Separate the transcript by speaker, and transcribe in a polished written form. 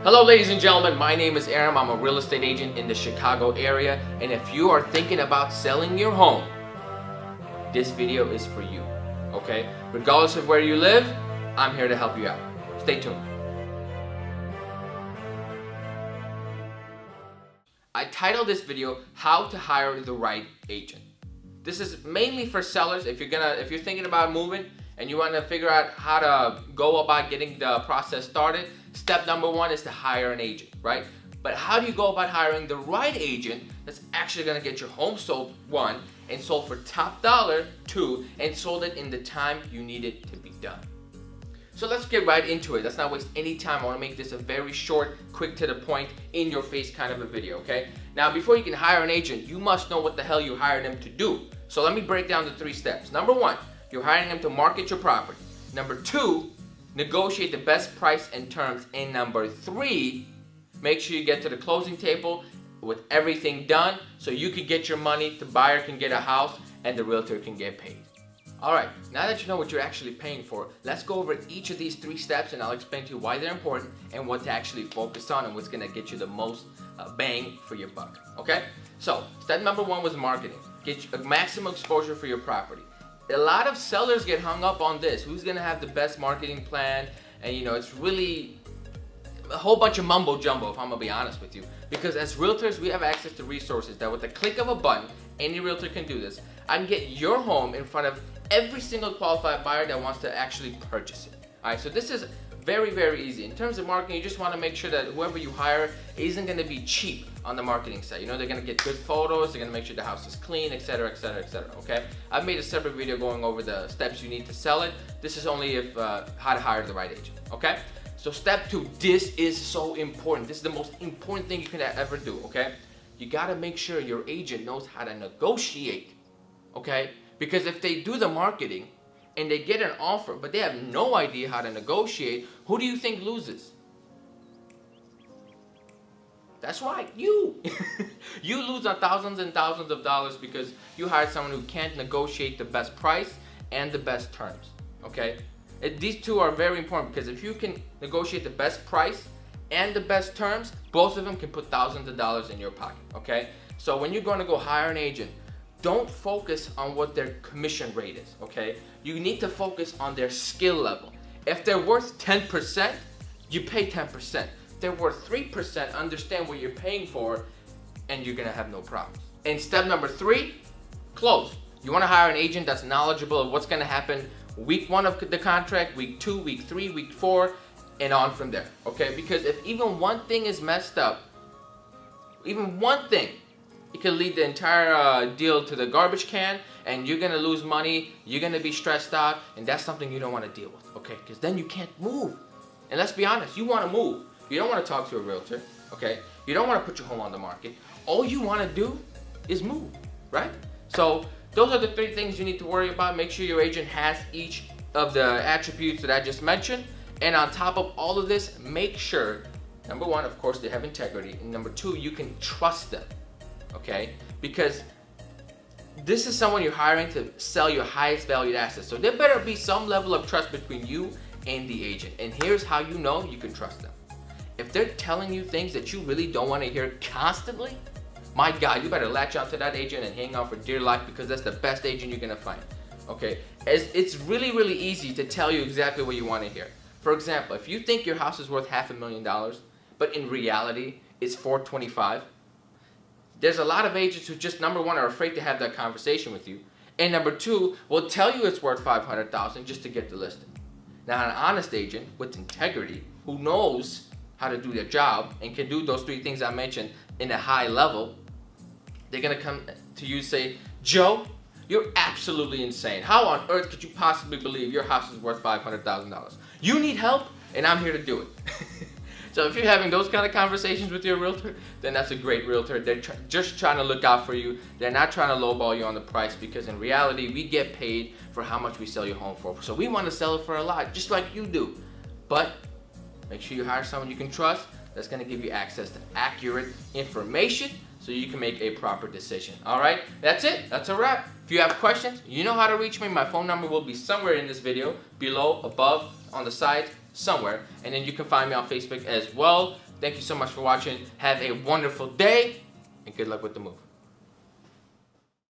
Speaker 1: Hello ladies and gentlemen, my name is Aram. I'm a real estate agent in the Chicago area, and if you are thinking about selling your home, this video is for you, okay? Regardless of where you live, I'm here to help you out. Stay tuned. I titled this video, How to Hire the Right Agent. This is mainly for sellers. If you're thinking about moving and you want to figure out how to go about getting the process started, step number one is to hire an agent, right? But how do you go about hiring the right agent that's actually going to get your home sold, one, and sold for top dollar, two, and sold it in the time you need it to be done? So let's get right into it. Let's not waste any time. I want to make this a very short, quick to the point, in your face kind of a video, okay? Now, before you can hire an agent, you must know what the hell you hired them to do. So let me break down the 3 steps. Number one, you're hiring them to market your property. Number two, negotiate the best price and terms. And number three, make sure you get to the closing table with everything done so you can get your money, the buyer can get a house, and the realtor can get paid. Alright, now that you know what you're actually paying for, let's go over each of these 3 steps and I'll explain to you why they're important and what to actually focus on and what's going to get you the most bang for your buck. Okay? So, step number 1 was marketing. Get a maximum exposure for your property. A lot of sellers get hung up on this. Who's going to have the best marketing plan? And it's really a whole bunch of mumbo jumbo, if I'm going to be honest with you. Because as realtors, we have access to resources that with the click of a button, any realtor can do this. I can get your home in front of every single qualified buyer that wants to actually purchase it. Alright, so this is very, very easy. In terms of marketing, you just want to make sure that whoever you hire isn't going to be cheap on the marketing side. They're going to get good photos, they're going to make sure the house is clean, etc., etc., etc., okay? I've made a separate video going over the steps you need to sell it. This is only if how to hire the right agent, okay? So step 2, this is so important. This is the most important thing you can ever do, okay? You got to make sure your agent knows how to negotiate, okay? Because if they do the marketing and they get an offer, but they have no idea how to negotiate, who do you think loses? That's right, you. You lose on thousands and thousands of dollars because you hired someone who can't negotiate the best price and the best terms, okay? These two are very important because if you can negotiate the best price and the best terms, both of them can put thousands of dollars in your pocket, okay? So when you're going to go hire an agent, don't focus on what their commission rate is, okay? You need to focus on their skill level. If they're worth 10%, you pay 10%. If they're worth 3%, understand what you're paying for, and you're gonna have no problems. And step number 3, close. You wanna hire an agent that's knowledgeable of what's gonna happen week 1 of the contract, week 2, week 3, week 4, and on from there, okay? Because if even one thing is messed up, even one thing, it can lead the entire deal to the garbage can, and you're gonna lose money, you're gonna be stressed out, and that's something you don't wanna deal with, okay? Because then you can't move. And let's be honest, you wanna move. You don't wanna talk to a realtor, okay? You don't wanna put your home on the market. All you wanna do is move, right? So those are the 3 things you need to worry about. Make sure your agent has each of the attributes that I just mentioned. And on top of all of this, make sure, number 1, of course, they have integrity. And number 2, you can trust them. Okay, because this is someone you're hiring to sell your highest valued assets. So there better be some level of trust between you and the agent. And here's how you know you can trust them. If they're telling you things that you really don't want to hear constantly, my God, you better latch onto that agent and hang on for dear life, because that's the best agent you're going to find. Okay, it's really, really easy to tell you exactly what you want to hear. For example, if you think your house is worth $500,000, but in reality it's $425,000, there's a lot of agents who just, number 1, are afraid to have that conversation with you, and number 2, will tell you it's worth $500,000 just to get the listing. Now, an honest agent with integrity who knows how to do their job and can do those 3 things I mentioned in a high level, they're gonna come to you and say, Joe, you're absolutely insane. How on earth could you possibly believe your house is worth $500,000? You need help, and I'm here to do it. So if you're having those kind of conversations with your realtor, then that's a great realtor. They're just trying to look out for you. They're not trying to lowball you on the price, because in reality, we get paid for how much we sell your home for. So we want to sell it for a lot, just like you do. But make sure you hire someone you can trust that's going to give you access to accurate information so you can make a proper decision. All right, that's it. That's a wrap. If you have questions, you know how to reach me. My phone number will be somewhere in this video, below, above, on the side. somewhere. And then you can find me on Facebook as well. Thank you so much for watching. Have a wonderful day, and good luck with the move.